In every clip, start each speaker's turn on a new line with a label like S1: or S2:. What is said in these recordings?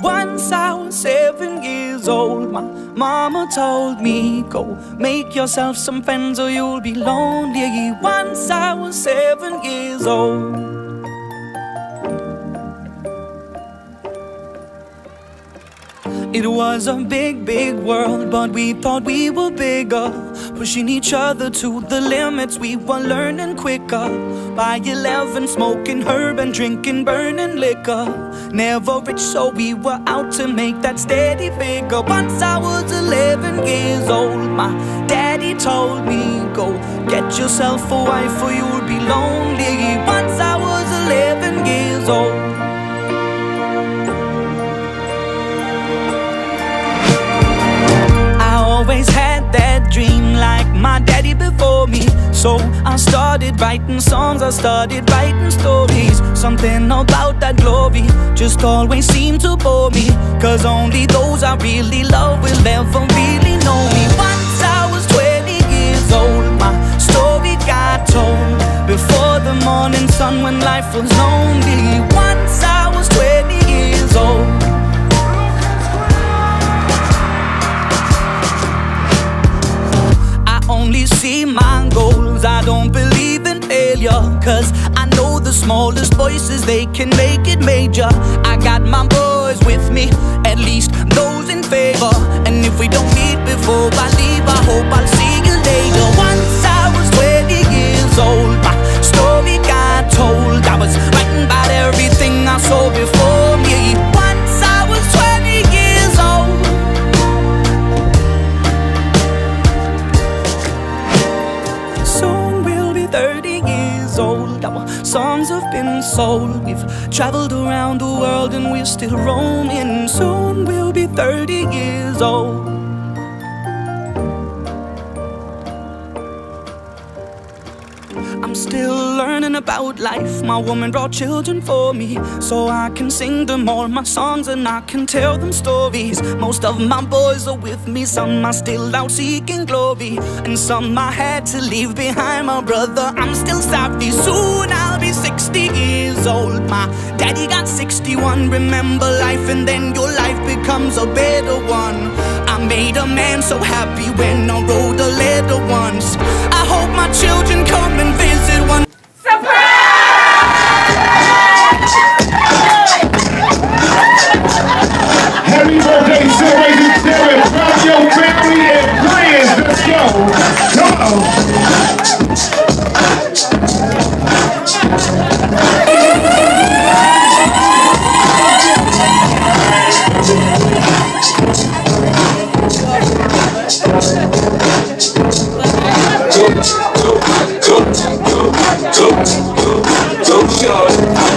S1: Once I was 7 years old, my mama told me, go make yourself some friends or you'll be lonely. Once I was 7 years old. It was a big, big world, but we thought we were bigger, pushing each other to the limits. We were learning quicker. By 11, smoking herb and drinking burning liquor. Never rich, so we were out to make that steady figure. Once I was 11 years old, my daddy told me, go get yourself a wife or you'll be lonely. Once I was 11 years old. Always had that dream like my daddy before me. So I started writing songs, I started writing stories. Something about that glory just always seemed to bore me, cause only those I really love will ever really know me. Once I was 20 years old, my story got told before the morning sun when life was lonely. Once I was 20 years old. Only see my goals, I don't believe in failure, cause I know the smallest voices, they can make it major. I got my boys with me, at least those in favor. And if we don't meet before I leave, I hope I'll see you later. Once I was 20 years old, my story got told. I was writing about everything I saw before me. Once I was 20 years old. Soon we'll be 30 years old. Our songs have been sold. We've traveled around the world and we're still roaming. Soon we'll be 30 years old. I'm still learning about life. My woman brought children for me, so I can sing them all my songs and I can tell them stories. Most of my boys are with me, some are still out seeking glory, and some I had to leave behind. My brother, I'm still sorry. Soon I'll be 60 years old. My daddy got 61. Remember life and then your life becomes a better one. I made a man so happy when I wrote a letter once. I hope my children come and visit one.
S2: Happy birthday, celebrating Tevin. Round your family and friends. Let's go. Come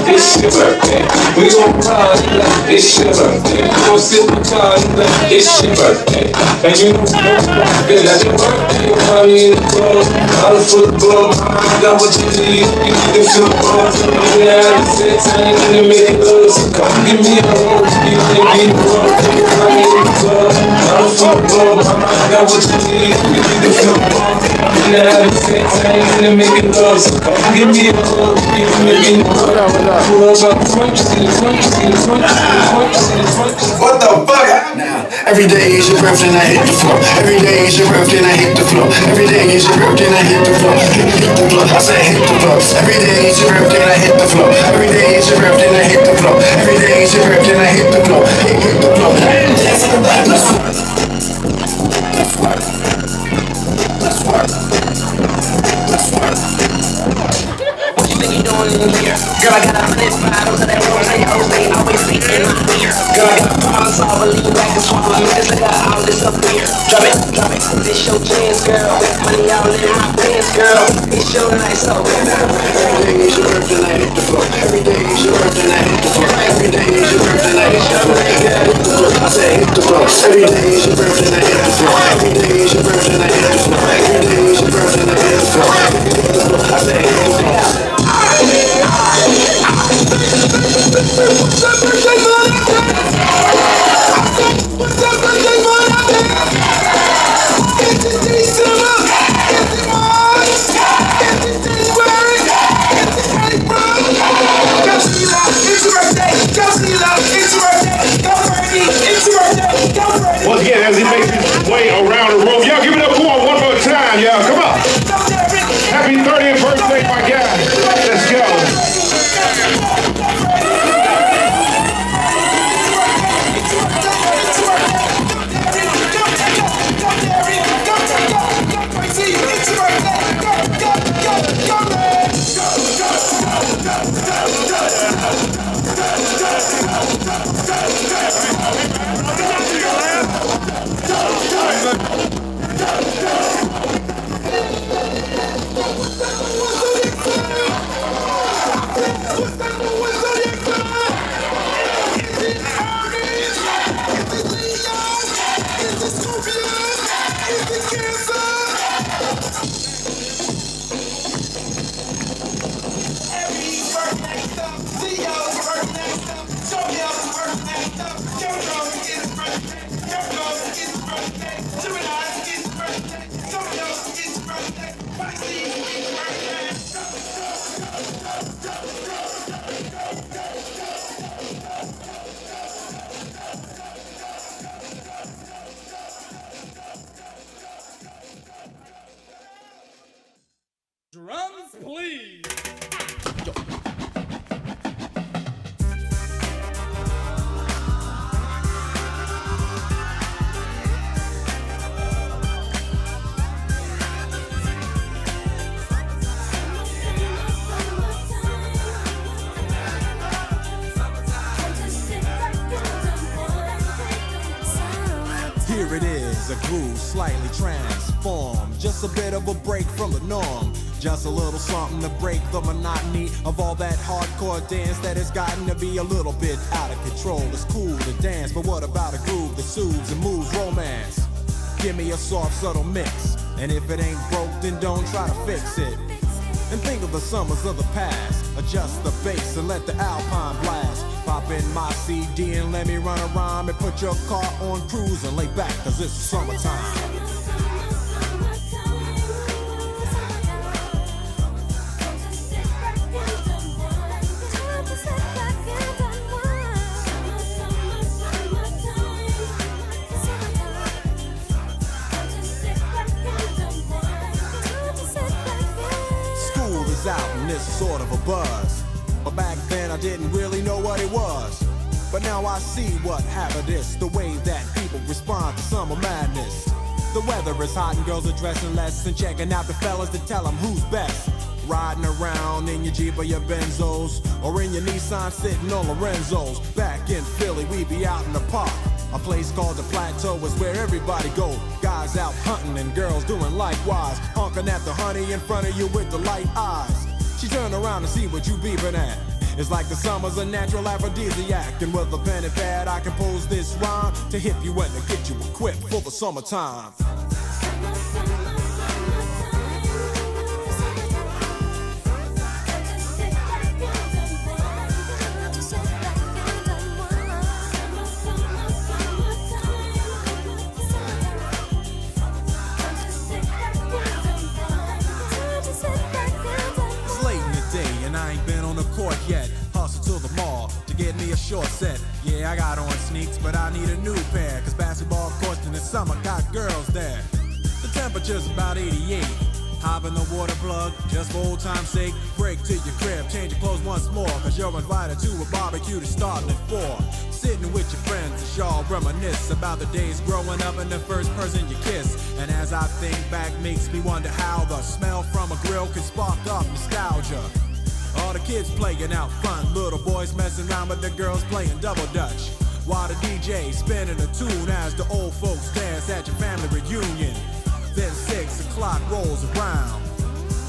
S3: It's your birthday. We gon' party like it's your birthday. We gon' sip a party like it's your birthday. And you know that your birthday, party in the club. All for the club, I got what you need. You need to feel the buzz. You need to have the sex, I ain't gonna make it love. So come give me a hug. You ain't be the club. Party in the club. All for the club, I got what you need. You need to feel the buzz. You need to have the sex, I ain't gonna make it love. So come give me a hug. You ain't be the club.
S4: What the fuck? Now, every day is your birthday and I hit the floor. Every day is your birthday and I hit the floor. Every day is your birthday and I hit the floor. Hit the floor, I said hit the floor. Every day is your birthday and I hit the floor. Every day is your birthday and I hit the floor. Every day is your birthday and I hit the floor. Hit the floor. Let's work. Let's work. Let's work. Let's work.
S5: What you think you doing in here? Girl, I got 100 bottles of that Romeo. They always be in my ear. Girl, I got a problem solver, lean back and swallow me. This nigga all this up here. Drop it, drop it. This your chance, girl. Money all in my pants, girl. It's your night, so every
S4: day is your birthday and I hit the floor. Every day is your birthday and I hit the floor. Every day is your birthday and I hit the floor. I
S2: as he makes his way around the room. Y'all give it up for him one more time, y'all. Come on. Happy 30th birthday, my guy. Let's go.
S6: Drums, please.
S7: Here it is, a groove slightly transformed. Just a bit of a break from the norm. Just a little something to break the monotony of all that hardcore dance that has gotten to be a little bit out of control. It's cool to dance, but what about a groove that soothes and moves romance? Give me a soft, subtle mix, and if it ain't broke, then don't try to fix it. And think of the summers of the past. Adjust the bass and let the Alpine blast. Pop in my CD and let me run a rhyme and put your car on cruise and lay back, cause it's summertime. Out and it's sort of a buzz, but back then I didn't really know what it was. But now I see what happened is the way that people respond to summer madness. The weather is hot and girls are dressing less and checking out the fellas to tell them who's best. Riding around in your Jeep or your Benzos, or in your Nissan sitting on Lorenzo's. Back in Philly we be out in the park. A place called the Plateau is where everybody go. Guys out hunting and girls doing likewise. Honking at the honey in front of you with the light eyes. She turn around and see what you beeping at. It's like the summer's a natural aphrodisiac. And with a pen and pad I compose this rhyme to hip you and to get you equipped for the summertime. Yet, hustle to the mall to get me a short set. Yeah, I got on sneaks, but I need a new pair, cause basketball courts in the summer got girls there. The temperature's about 88. Hop in the water plug, just for old time's sake. Break to your crib, change your clothes once more, cause you're invited to a barbecue to starting at 4. Sitting with your friends as y'all reminisce about the days growing up and the first person you kiss. And as I think back, makes me wonder how the smell from a grill can spark up nostalgia. All the kids playing out fun, little boys messing around with the girls playing double dutch. While the DJ spinning a tune as the old folks dance at your family reunion. Then 6 o'clock rolls around.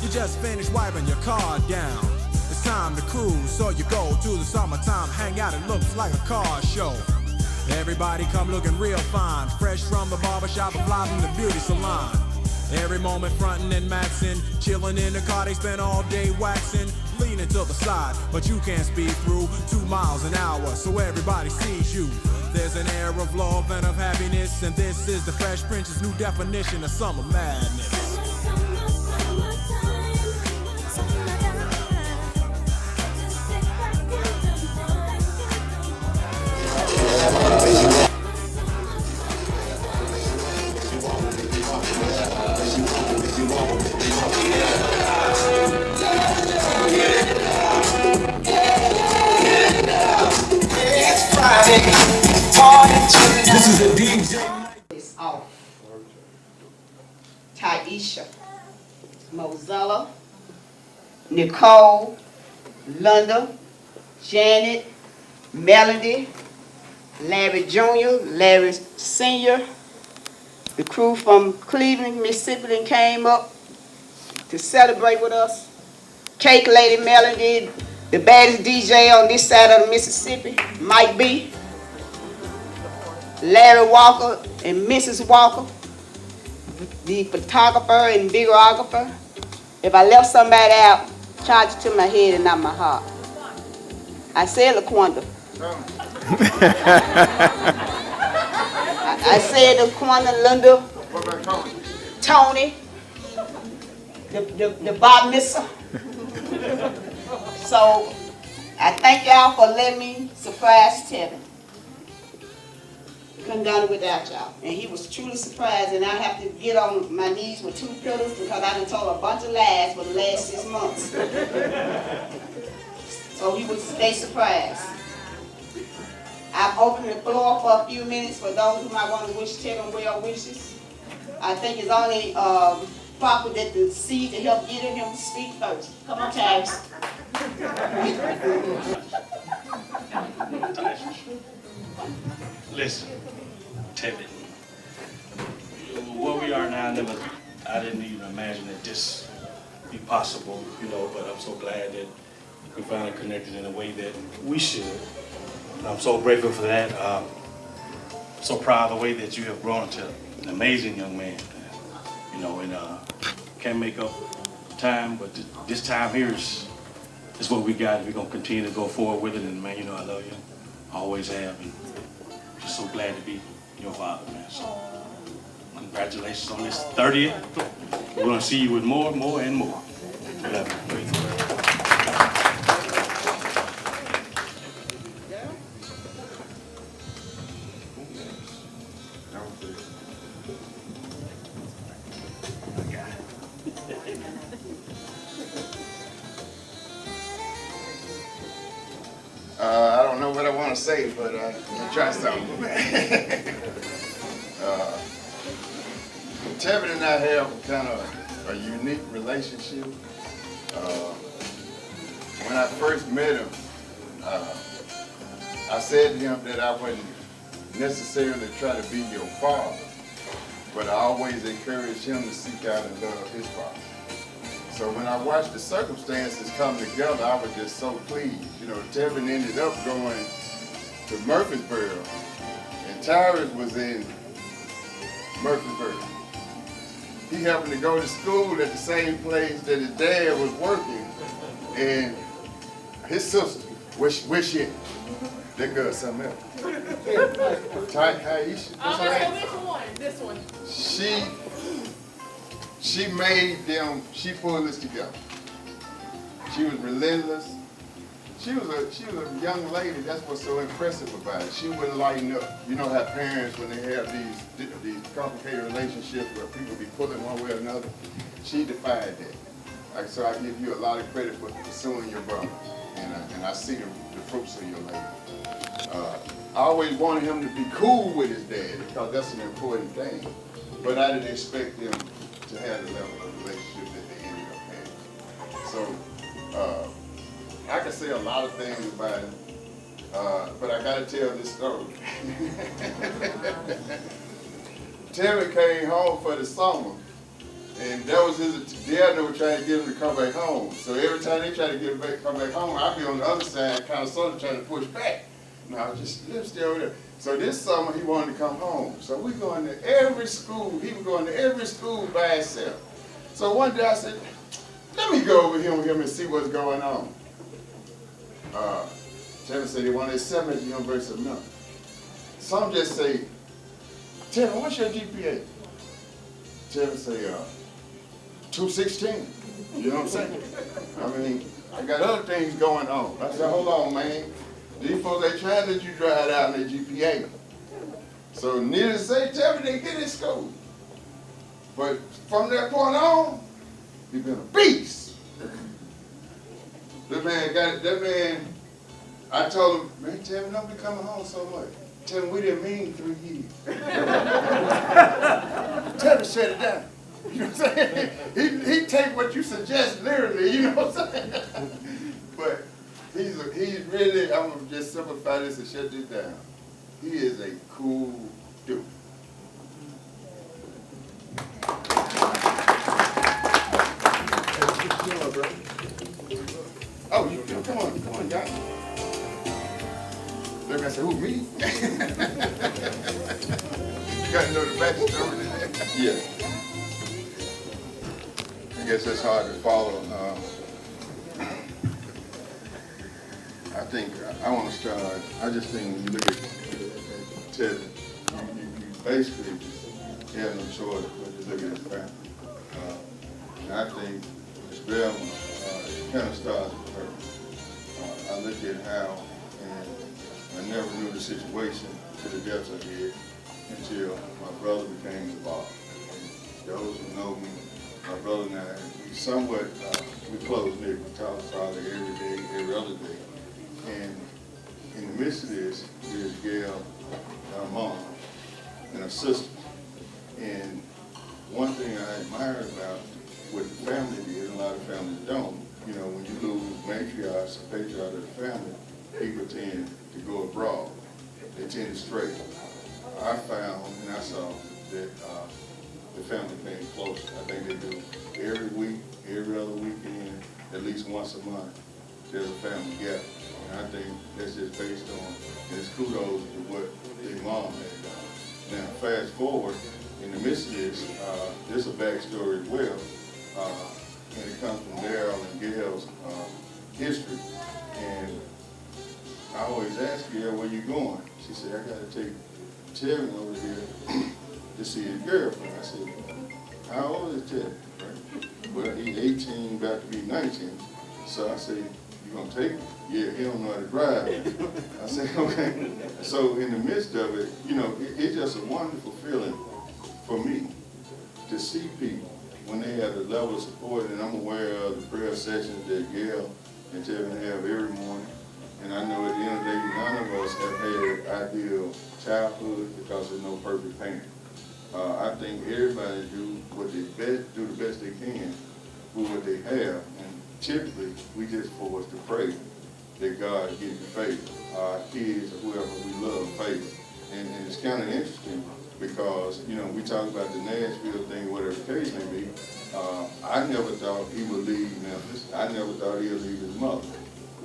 S7: You just finished wiping your car down. It's time to cruise, so you go to the summertime hangout. It looks like a car show. Everybody come looking real fine, fresh from the barbershop or fly from the beauty salon. Every moment frontin' and maxin', chillin' in the car, they spend all day waxin'. Leaning to the side, but you can't speed through 2 miles an hour, so everybody sees you. There's an air of love and of happiness, and this is the Fresh Prince's new definition of summer madness.
S3: This is a DJ.
S8: It's off. Taisha, Mozella, Nicole, Linda, Janet, Melody, Larry Jr., Larry Sr., the crew from Cleveland, Mississippi came up to celebrate with us. Cake Lady Melody, the baddest DJ on this side of the Mississippi, Mike B, Larry Walker and Mrs. Walker, the photographer and videographer. If I left somebody out, charge it to my head and not my heart. I said LaQuanda. I said LaQuanda, Linda, Tony, the Bob Misser. So I thank y'all for letting me surprise Tevin. Couldn't done it without y'all. And he was truly surprised, and I have to get on my knees with 2 pillows because I done told a bunch of lies for the last 6 months. So he would stay surprised. I've opened the floor for a few minutes for those who might want to wish Tevin well wishes. I think it's only proper that the seed to help get him to speak first. Come on, Travis.
S9: Listen, Tevin, where we are now, I didn't even imagine that this be possible, you know, but I'm so glad that we finally connected in a way that we should. And I'm so grateful for that. So proud of the way that you have grown into an amazing young man, you know, and can't make up time, but this time here is what we got. We're going to continue to go forward with it, and man, you know, I love you. I always have. And just so glad to be your father, man. So congratulations on this 30th. We're gonna see you with more, and more. Love you.
S10: I don't know what I want to say, but I'm gonna try something. Tevin and I have kind of a unique relationship. When I first met him, I said to him that I wouldn't necessarily try to be your father, but I always encouraged him to seek out and love his father. So when I watched the circumstances come together, I was just so pleased. You know, Tevin ended up going to Murfreesboro, and Tyrus was in Murfreesboro. He happened to go to school at the same place that his dad was working, and his sister, which hit, that girl something else. Taisha.
S11: Which one? This one.
S10: She made them, she pulled this together. She was relentless. She was a young lady. That's what's so impressive about it. She wouldn't lighten up. You know how parents, when they have these complicated relationships where people be pulling one way or another, she defied that. So I give you a lot of credit for pursuing your brother, and I see the fruits of your labor. I always wanted him to be cool with his dad because that's an important thing, but I didn't expect him to have the level of relationship that they ended up having. So I can say a lot of things about him, but I gotta tell this story. Tevin came home for the summer, and that was his dad. They were trying to get him to come back home. So every time they try to get him to come back home, I'd be on the other side, kind of sort of trying to push back. And I was just stay over there. So this summer he wanted to come home. So we going to every school. He was going to every school by himself. So one day I said, let me go over here with him and see what's going on. Tevin said he wanted to accept me at the University of Memphis. Some just say, Tevin, what's your GPA? Tevin say, 216. You know what I'm saying? I mean, I got other things going on. I said, hold on, man. These folks, they trying to let you drive out in their GPA. So needless to say, Tevin didn't get in school. But from that point on, he's been a beast. That man, I told him, man, Tevin, don't be coming home so much. Tell him we didn't mean 3 years. Tevin shut it down. You know what I'm saying? He take what you suggest literally, you know what I'm saying? But he's really, I'm gonna just simplify this and shut this down. He is a cool dude. Oh, you come on, guys. Look, I said, who, me? You gotta know the backstory to that. Yeah. I guess that's hard to follow. I think I want to start. I just think when you look at Tevin, you basically have no choice but to look at his family. And I think Miss Velma, it kind of starts with her. I look at how, and I never knew the situation to the depths I did until my brother became involved. And those who know me, my brother and I, we somewhat, we close-knit. We talk probably every day, every other day. And in the midst of this, there's Gail, our mom, and her sister. And one thing I admire about what the family did, and a lot of families don't, you know, when you lose matriarchs, patriarch of the family, people tend to go abroad. They tend to stray. I found and I saw that the family came closer. I think they do every week, every other weekend, at least once a month, there's a family gathering. And I think that's just based on, and it's kudos to what their mom had done. Now, fast forward, in the midst of this, there's a backstory as well. And it comes from Daryl and Gail's history. And I always ask Gail, where you going? She said, I got to take Tevin over here to see his girlfriend. I said, how old is Tevin? Right? Well, he's 18, about to be 19. So I said, you gonna take him? Yeah, he don't know how to drive. I said, okay. So in the midst of it, you know, it's just a wonderful feeling for me to see people when they have the level of support, and I'm aware of the prayer sessions that Gail and Tevin have every morning. And I know at the end of the day, none of us have had ideal childhood because there's no perfect parent. I think everybody do the best they can with what they have. And typically, we just forced to pray that God give you favor. Our kids or whoever we love favor. And it's kind of interesting because, you know, we talk about the Nashville thing, whatever the case may be. I never thought he would leave Memphis. I never thought he would leave his mother.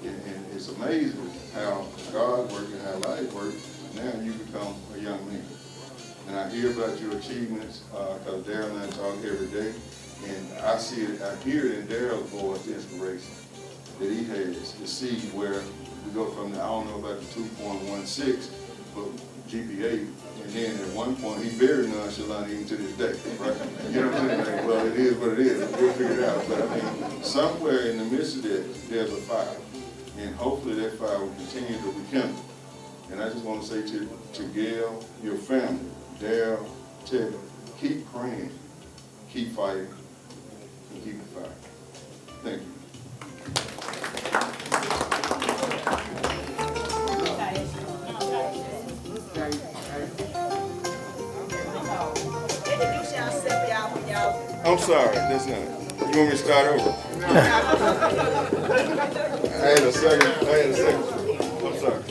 S10: And it's amazing how God works and how life works. Now you become a young man. And I hear about your achievements because Daryl and I talk every day. And I see it, I hear it in Daryl's voice, the inspiration that he has to see where we go from the, I don't know about the 2.16, but GPA. And then at one point, he's very nonchalant even to this day, right? You know what I'm saying? Like, well, it is what it is. We'll figure it out. But I mean, somewhere in the midst of that, there's a fire. And hopefully that fire will continue to rekindle. And I just want to say to Gail, your family, Daryl, Tevin, keep praying, keep fighting, and keep the fire. Thank you. I'm sorry, that's not it. You want me to start over? I had a second. I'm sorry.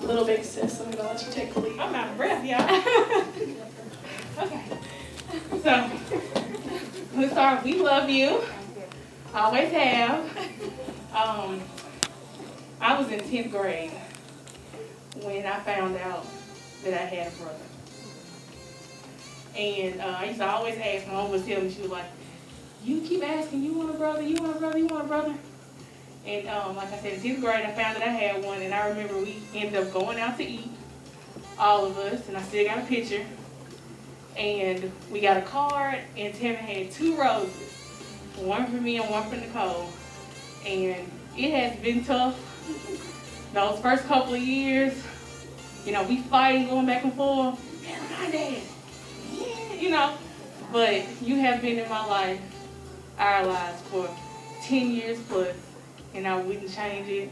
S11: Little big sis, I'm gonna let you take the lead. I'm out of breath, y'all. Okay. So, let's start. We love you. Always have. I was in 10th grade when I found out that I had a brother. And I used to always ask, my mom would tell me, she was like, you keep asking, you want a brother, you want a brother, you want a brother? And like I said, in 10th grade, I found that I had one, and I remember we ended up going out to eat, all of us, and I still got a picture. And we got a card, and Tevin had 2 roses, one for me and one for Nicole. And it has been tough. Those first couple of years, you know, we fighting, going back and forth. Man, my dad, yeah, you know. But you have been in my life, our lives, for 10 years plus, and I wouldn't change it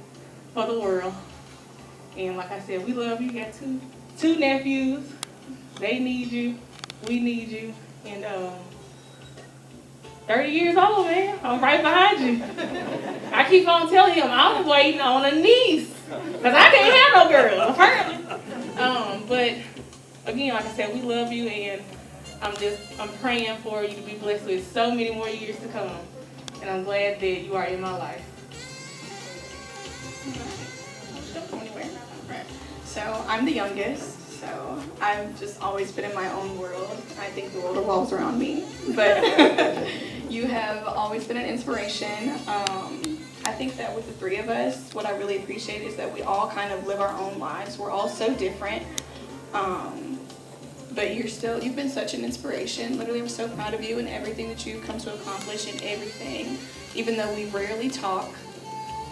S11: for the world. And like I said, we love you. You got two nephews. They need you. We need you. And 30 years old, man. I'm right behind you. I keep on telling him I'm waiting on a niece. Because I can't have no girl, apparently. But again, like I said, we love you, and I'm praying for you to be blessed with so many more years to come. And I'm glad that you are in my life.
S12: So I'm the youngest, so I've just always been in my own world. I think the world revolves around me, but you have always been an inspiration. I think that with the three of us, what I really appreciate is that we all kind of live our own lives. We're all so different, but you've been such an inspiration. Literally, I'm so proud of you and everything that you've come to accomplish and everything. Even though we rarely talk,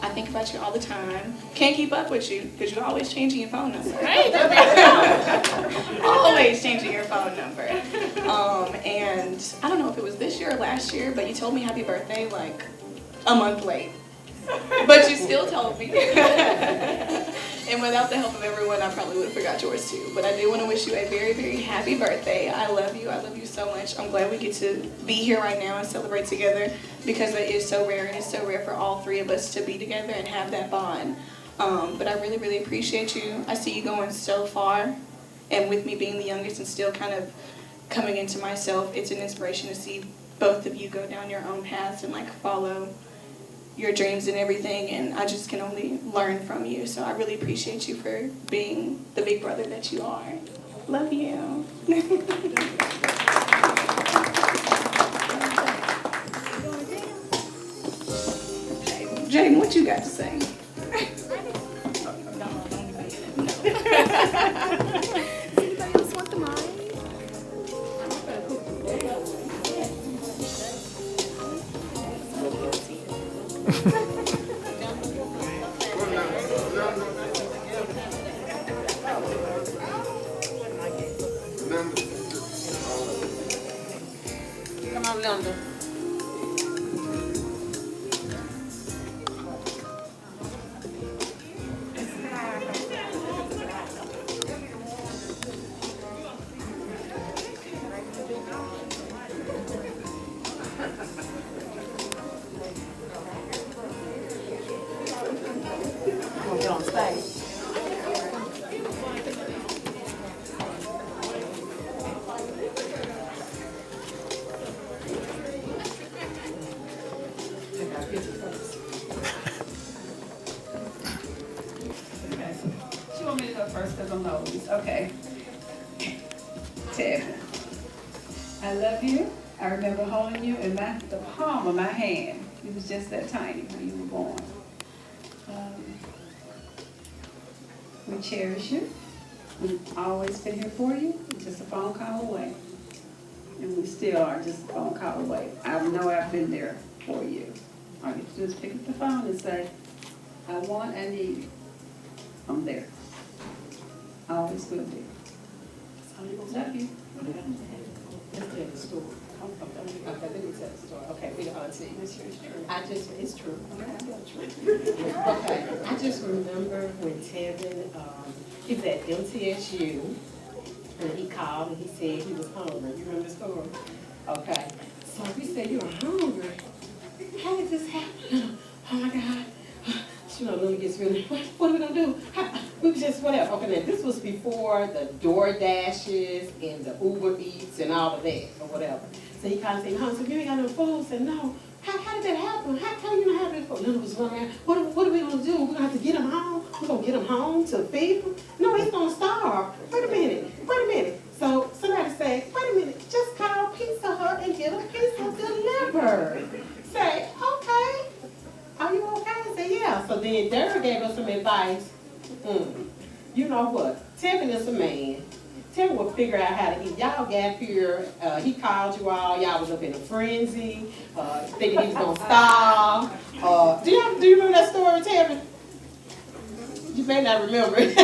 S12: I think about you all the time. Can't keep up with you because you're always changing your phone number. Right? Always changing your phone number. And I don't know if it was this year or last year, but you told me happy birthday like a month late. But you still told me. And without the help of everyone, I probably would have forgot yours too. But I do want to wish you a very, very happy birthday. I love you. I love you so much. I'm glad we get to be here right now and celebrate together because it is so rare, and it's so rare for all three of us to be together and have that bond. But I really, really appreciate you. I see you going so far. And with me being the youngest and still kind of coming into myself, it's an inspiration to see both of you go down your own paths and like follow your dreams and everything, and I just can only learn from you. So I really appreciate you for being the big brother that you are. Love you. Jaden, what you got to say?
S13: Anybody else want the mic?
S8: Come on, Linda. Get on stage.
S12: She want me to go first because I'm the oldest. Okay. Tevin, I love you. I remember holding you in the palm of my hand. You was just that tiny when you were born. We cherish you. We've always been here for you. Just a phone call away. And we still are just a phone call away. I know I've been there for you. All you have to do is pick up the phone and say, I want and need you. I'm there. I always will be. Love you.
S14: Let's tell the story. Okay, let me tell the story. Okay, we the auntie. It's true. Okay, I just remember when Tevin, he was at MTSU, and he called and he said he was hungry. You remember the story? Okay, so we said, you were hungry? How did this happen? Oh my God. You know, Lily gets really, what are we gonna do? We was just, whatever. Okay, now this was before the DoorDashes and the Uber Eats and all of that, or whatever. So he called and said, so you ain't got no food? I said, no. How did that happen? How you not have any food? Lily was running around, what are we gonna do? We're gonna have to get him home? We're gonna get him home to feed him? No, he's gonna starve. Wait a minute. So somebody said, wait a minute, just call Pizza Hut and get a pizza delivered. Say, okay. Are you okay? I said, yeah. So then Derek gave us some advice. You know what? Tevin is a man. Tevin will figure out how to eat. Y'all got here, he called you all, y'all was up in a frenzy, thinking he was gonna starve. Do you remember that story, Tevin? You may not remember it.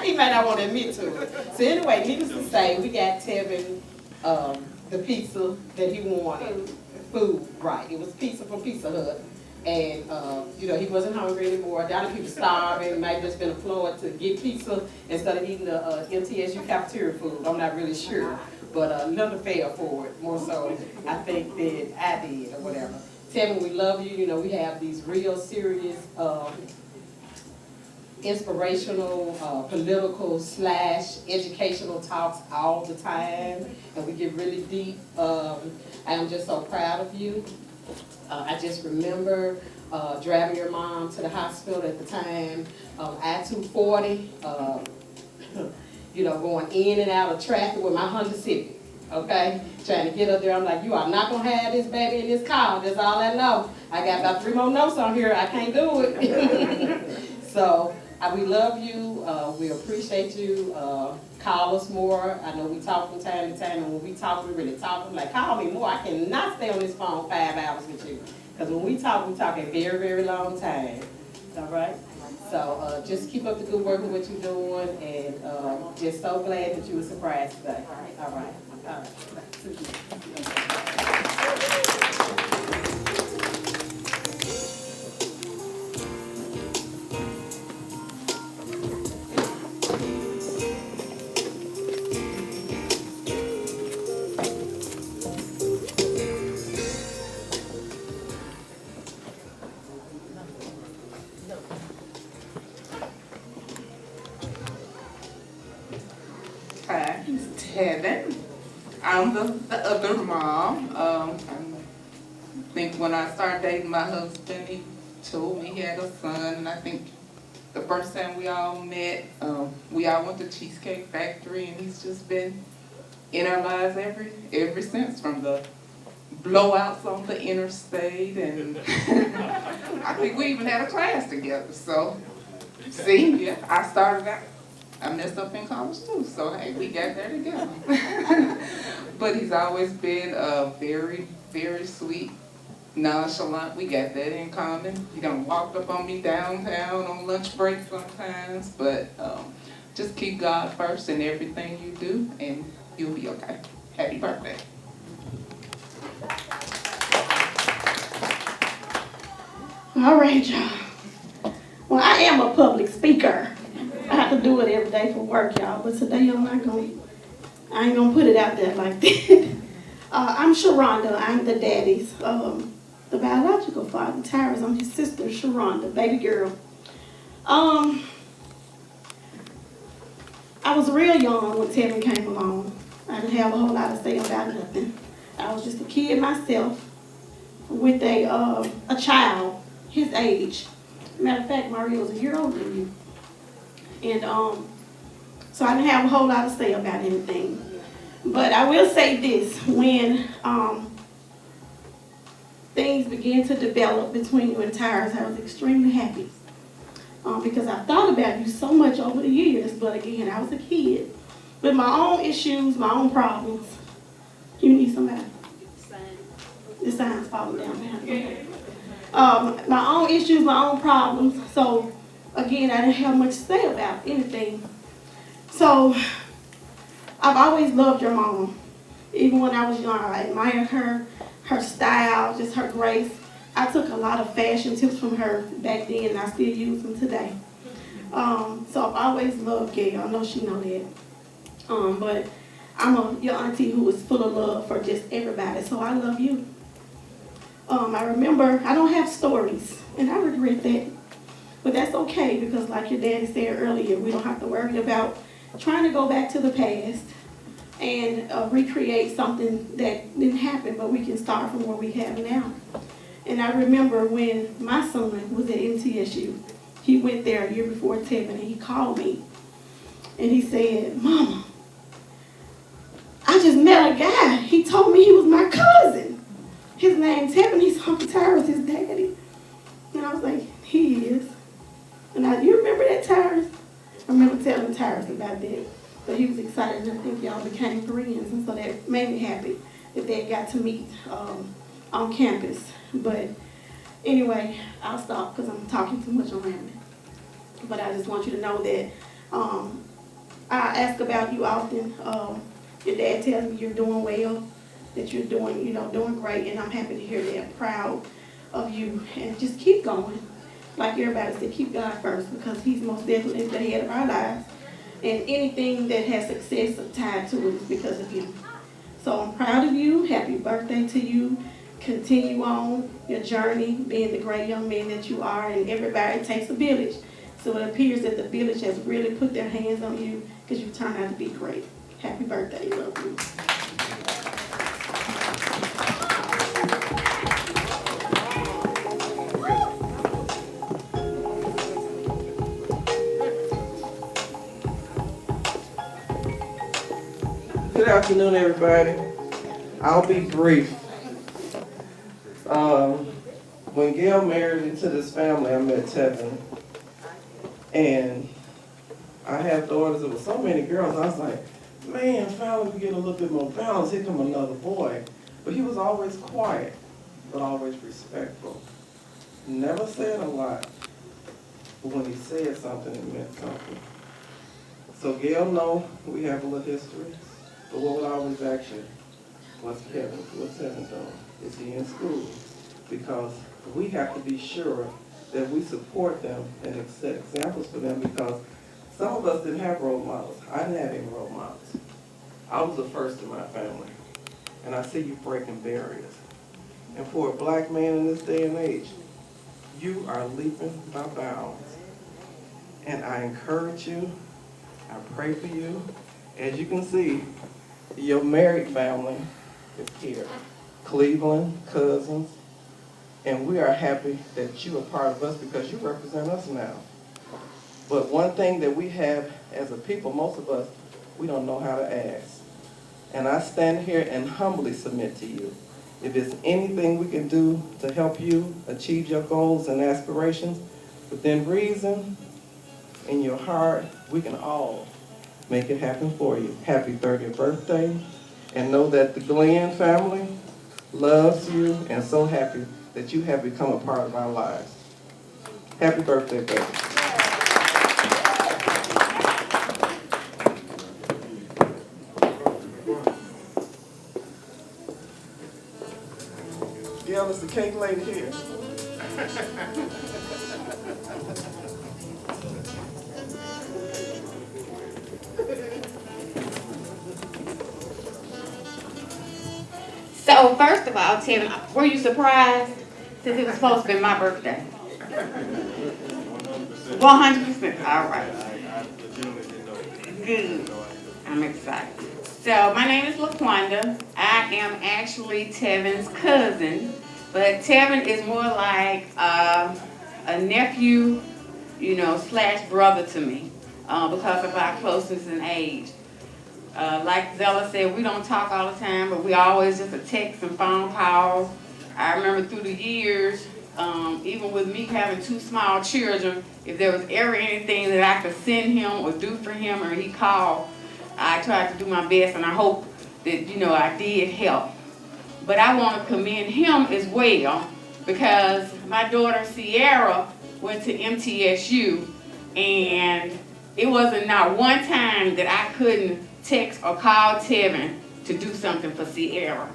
S14: He may not want to admit to it. So anyway, needless to say, we got Tevin the pizza that he wanted. Food, right. It was pizza from Pizza Hut. And, you know, he wasn't hungry anymore. Down the people starving, might just been employed to get pizza instead of eating the MTSU cafeteria food. I'm not really sure. But never failed for it. More so, I think that I did or whatever. Tevin, we love you. You know, we have these real serious, inspirational, political / educational talks all the time. And we get really deep. I am just so proud of you. I just remember driving your mom to the hospital at the time, I-240, you know, going in and out of traffic with my Honda Civic, okay? Trying to get up there, I'm like, you are not gonna have this baby in this car, that's all I know. I got about 3 more notes on here, I can't do it. So, we love you, we appreciate you, call us more. I know we talk from time to time, and when we talk, we really talk. I'm like, call me more, I cannot stay on this phone 5 hours with you. Because when we talk a very, very long time, all right? So just keep up the good work of what you're doing, and just so glad that you were surprised today. All right. All right.
S15: Hi, it's Tevin. I'm the other mom. I think when I started dating my husband, he told me he had a son, and I think the first time we all met, we all went to Cheesecake Factory, and he's just been in our lives ever since, from the blowouts on the interstate, and I think we even had a class together. So, see, yeah, I messed up in college too, so hey, we got there together. But he's always been very, very sweet, nonchalant. We got that in common. He done walked up on me downtown on lunch break sometimes, but just keep God first in everything you do, and you'll be okay. Happy birthday.
S16: All right, y'all. Well, I am a public speaker. I have to do it every day for work, y'all, but today I ain't gonna put it out there like that. I'm Sharonda, I'm the daddy's, the biological father, Tyrus, I'm his sister, Sharonda, baby girl. I was real young when Tevin came along. I didn't have a whole lot to say about nothing. I was just a kid myself with a child his age. Matter of fact, Mario was a year older than you. And so I didn't have a whole lot to say about anything. But I will say this, when things began to develop between you and Tyrus, I was extremely happy. Because I thought about you so much over the years, but again, I was a kid with my own issues, my own problems. You need somebody? The sign's falling down behind. My own issues, my own problems. So again, I didn't have much to say about anything. So I've always loved your mom. Even when I was young, I admired her, her style, just her grace. I took a lot of fashion tips from her back then, and I still use them today. So I've always loved Gail. I know she know that. But I'm your auntie who is full of love for just everybody, so I love you. I remember, I don't have stories, and I regret that. But that's okay, because like your daddy said earlier, we don't have to worry about trying to go back to the past and recreate something that didn't happen, but we can start from where we have now. And I remember when my son was at MTSU, he went there a year before Tevin, and he called me, and he said, "Mama, I just met a guy. He told me he was my cousin. His name's Tevin. He's Uncle Tyrus, his daddy." And I was like, "He is." And you remember that, Tyrus? I remember telling Tyrus about that. But he was excited, and I think y'all became friends. And so that made me happy that they got to meet on campus. But anyway, I'll stop because I'm talking too much around it. But I just want you to know that I ask about you often. Your dad tells me you're doing well. that you're doing, doing great, and I'm happy to hear that. I'm proud of you, and just keep going. Like everybody said, keep God first, because He's most definitely the head of our lives. And anything that has success tied to it is because of Him. So I'm proud of you. Happy birthday to you. Continue on your journey, being the great young man that you are, and everybody takes a village. So it appears that the village has really put their hands on you, because you turned out to be great. Happy birthday. Love you.
S17: Good afternoon, everybody. I'll be brief. When Gail married into this family, I met Tevin. And I have daughters. There were so many girls. I was like, man, finally we get a little bit more balance. Here come another boy. But he was always quiet, but always respectful. Never said a lot. But when he said something, it meant something. So Gail know we have a little history. But what would I always ask you? What's Tevin doing? Is he in school? Because we have to be sure that we support them and set examples for them, because some of us didn't have role models. I didn't have any role models. I was the first in my family. And I see you breaking barriers. And for a black man in this day and age, you are leaping by bounds. And I encourage you, I pray for you. As you can see, your married family is here. Cleveland, cousins, and we are happy that you are part of us, because you represent us now. But one thing that we have as a people, most of us, we don't know how to ask. And I stand here and humbly submit to you. If there's anything we can do to help you achieve your goals and aspirations within reason, in your heart, we can all make it happen for you. Happy 30th birthday. And know that the Glenn family loves you and so happy that you have become a part of our lives. Happy birthday, baby. Gail is the cake lady here.
S8: So first of all, Tevin, were you surprised since it was supposed to be my birthday? 100%. All right. Good. I'm excited. So my name is LaQuanda. I am actually Tevin's cousin, but Tevin is more like a nephew, slash brother to me, because of our closeness in age. Like Zella said, we don't talk all the time, but we always just a text and phone call. I remember through the years, even with me having 2 small children, if there was ever anything that I could send him or do for him or he called, I tried to do my best, and I hope that, I did help. But I want to commend him as well, because my daughter Sierra went to MTSU, and it wasn't not one time that I couldn't text or call Tevin to do something for Sierra.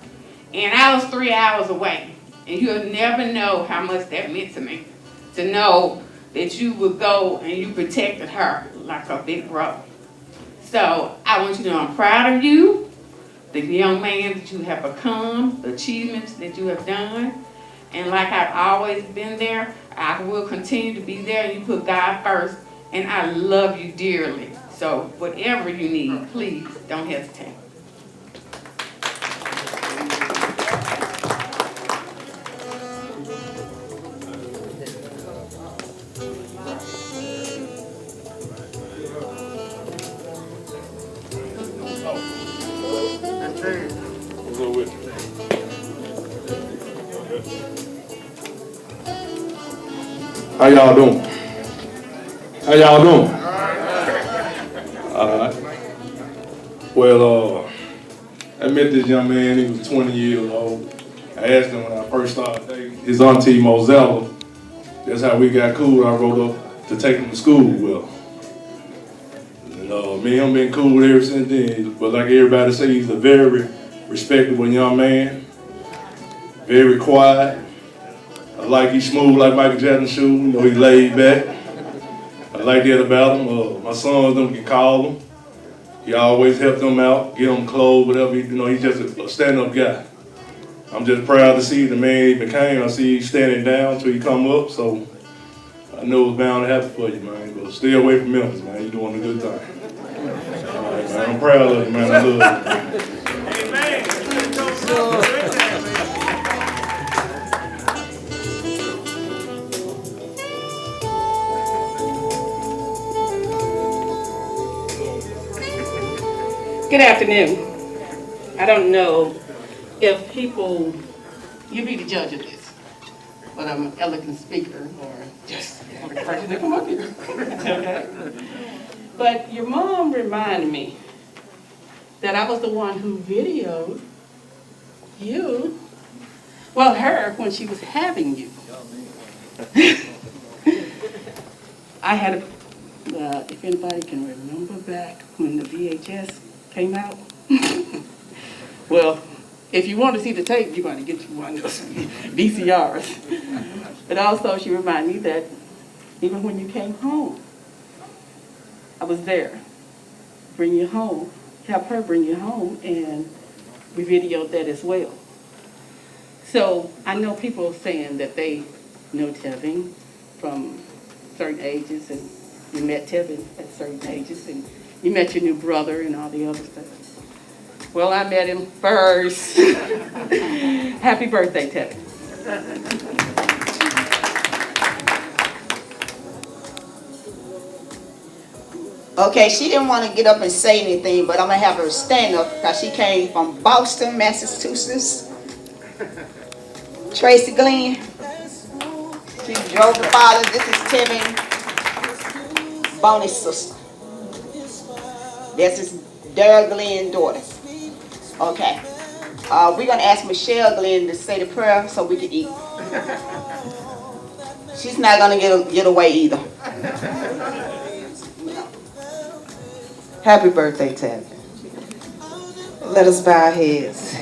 S8: And I was 3 hours away. And you'll never know how much that meant to me, to know that you would go and you protected her like a big brother. So I want you to know I'm proud of you, the young man that you have become, the achievements that you have done. And like I've always been there, I will continue to be there, and you put God first. And I love you dearly. So whatever you need, please don't hesitate.
S2: How y'all doing? How y'all doing? All right. Well, I met this young man. He was 20 years old. I asked him when I first started dating his auntie Mozella. That's how we got cool. I wrote up to take him to school with. And me and him been cool ever since then. But like everybody say, he's a very respectable young man, very quiet. I like he's smooth like Michael Jackson's shoe. You know, he's laid back. I like that about him. My sons, them can call him. He always help them out, get them clothes, whatever. You know, he's just a stand-up guy. I'm just proud to see the man he became. I see he's standing down till he come up, so I know it's bound to happen for you, man. But stay away from Memphis, man. You're doing a good thing. All right, man. I'm proud of you, man. I love you, man.
S18: Good afternoon. I don't know if people, you be the judge of this, but I'm an elegant speaker or just the person that come up here. Okay? But your mom reminded me that I was the one who videoed you, well, her when she was having you. I had if anybody can remember back when the VHS came out. Well, if you want to see the tape, you're going to get you one of those VCRs. But also, she reminded me that even when you came home, I was there, bring you home, help her bring you home, and we videoed that as well. So I know people saying that they know Tevin from certain ages, and you met Tevin at certain ages, and you met your new brother and all the other stuff. Well, I met him first. Happy birthday, Tevin.
S8: Okay, she didn't want to get up and say anything, but I'm going to have her stand up because she came from Boston, Massachusetts. Tracy Glenn. She drove the father. This is Tevin, Bonnie's sister. This is Daryl Glenn's daughter. Okay. We're going to ask Michelle Glenn to say the prayer so we can eat. She's not going to get away either.
S19: Happy birthday, Tevin. Let us bow our heads.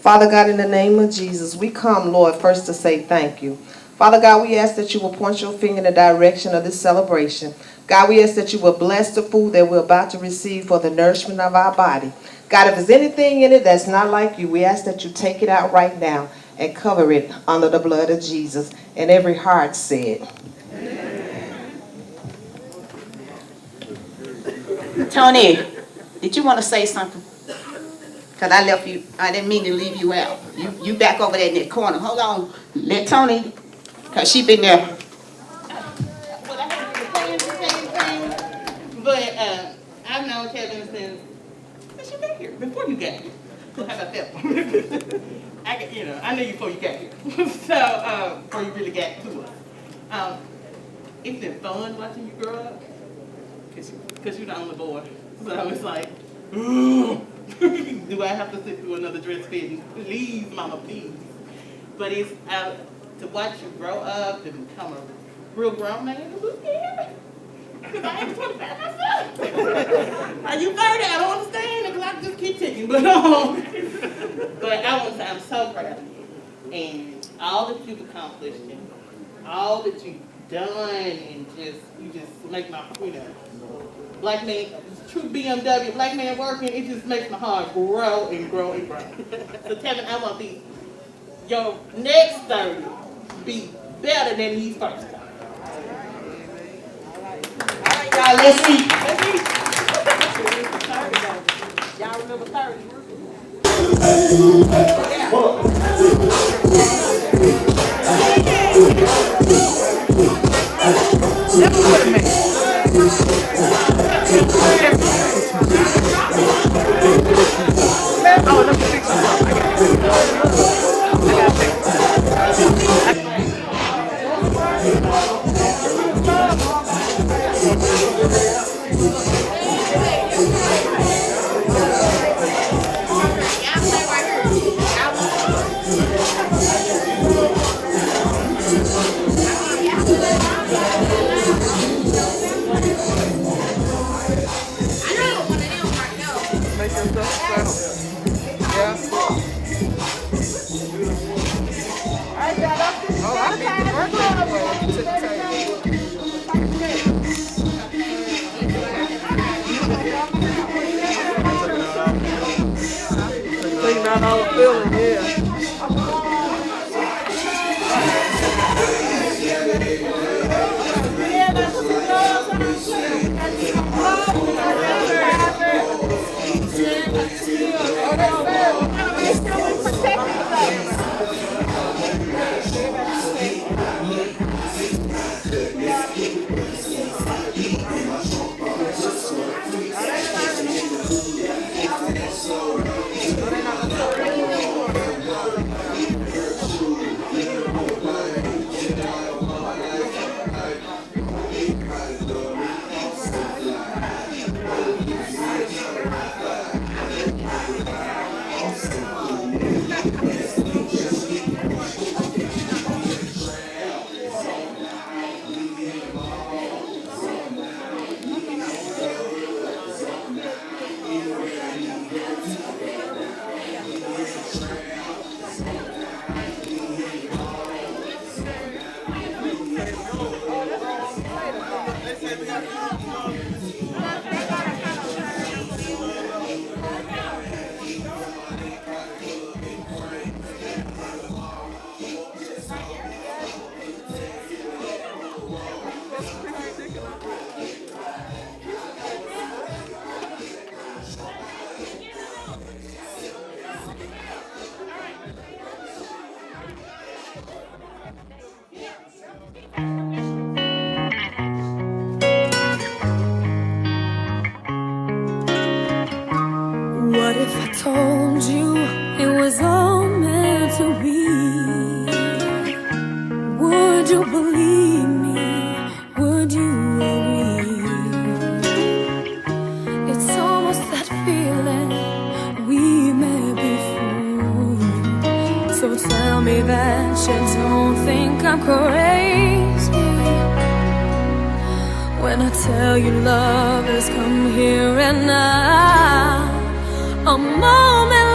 S19: Father God, in the name of Jesus, we come, Lord, first to say thank you. Father God, we ask that you will point your finger in the direction of this celebration. God, we ask that you will bless the food that we're about to receive for the nourishment of our body. God, if there's anything in it that's not like you, we ask that you take it out right now and cover it under the blood of Jesus. And every heart said,
S8: Tony, did you want to say something? Because I left you, I didn't mean to leave you out. You back over there in that corner. Hold on. Let Tony, because she been there.
S18: But I've known Tevin since you got here, before you got here. How about that one? I knew you before you got here. So, before you really got to us. It's been fun watching you grow up, because you're the only boy. So it's like, ooh, do I have to sit through another dress fitting? Please, mama, please. But it's to watch you grow up and become a real grown man. I'm scared. Because I ain't 25 myself. Are you 30? I don't understand it because I just keep ticking. But I want to say I'm so proud of you. And all that you've accomplished and all that you've done and you just make my, black man, true BMW, black man working, it just makes my heart grow and grow and grow. So Tevin, I want your next 30 be better than these first 30.
S8: Y'all, let's eat.
S18: Y'all remember 30?
S15: Make yourself settle. Yeah.
S19: Taking out all the feeling, yeah.
S1: What if I told you it was all meant to be? Would you believe me? Would you agree? It's almost that feeling we may be fools. So tell me that you don't think I'm crazy when I tell you love has come here and now. A moment